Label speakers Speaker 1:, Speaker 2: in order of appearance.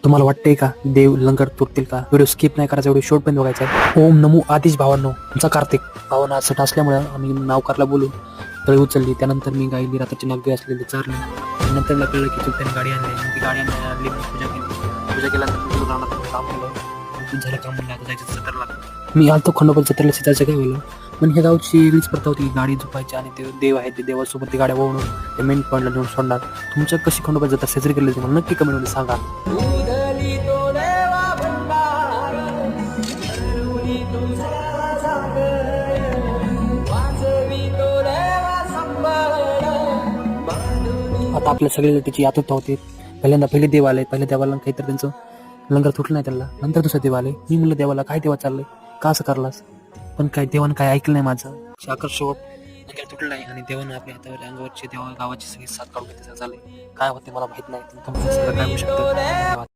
Speaker 1: तुम्हाला वाटतंय का देव लंगर तुटतील का? व्हिडिओ स्किप नाही करायचा, व्हिडिओ शॉर्ट पण बघायचा आहे. ओम नमो आदिश भावांनो, आमचा कार्तिक भावांना असं असल्यामुळे आम्ही नावकारला बोलून तळी उचलली. त्यानंतर मी गाईली रात्रीची नागरी असलेली चारली. नंतर मला कळलं की चुलत्याने गाडी आणली. ती गाडी आणली, पूजा केली. पूजा केल्यानंतर रानात काम केलं. झालं काम म्हणलं आता जायचं जत्रेला. मी आलतो खंडोबा जत्रेला शेजारच्या गावाला. पण ह्या गावची वेगळीच प्रथा होती, गाडी झोपायची आणि ते देव आहे ते देवासोबत ती गाड्या वाहून ते मेन पॉईंटला नेऊन सोडणार. तुमच्या कशी खंडोबा जत्रा साजरी केली होती मला नक्की कमेंटमध्ये सांगा. आता आपल्या सगळ्या त्याची आतुरता होते. पहिले देव आले, पहिल्या देवाला काहीतरी त्यांचं लंगर तुटलं नाही त्याला. नंतर दुसरं देव आले. मी म्हणलं देवाला काय देवा चाललंय, का असं करलास? पण काय देवानं काय ऐकलं नाही माझं. साखर शेवट लंगर तुटलं नाही आणि देवानं आपल्या हातावर अंगावरची देवा गावाची सगळी साथ काढून घेतली झाले. काय होते मला माहित नाही, तुमचं काय होऊ शकतं.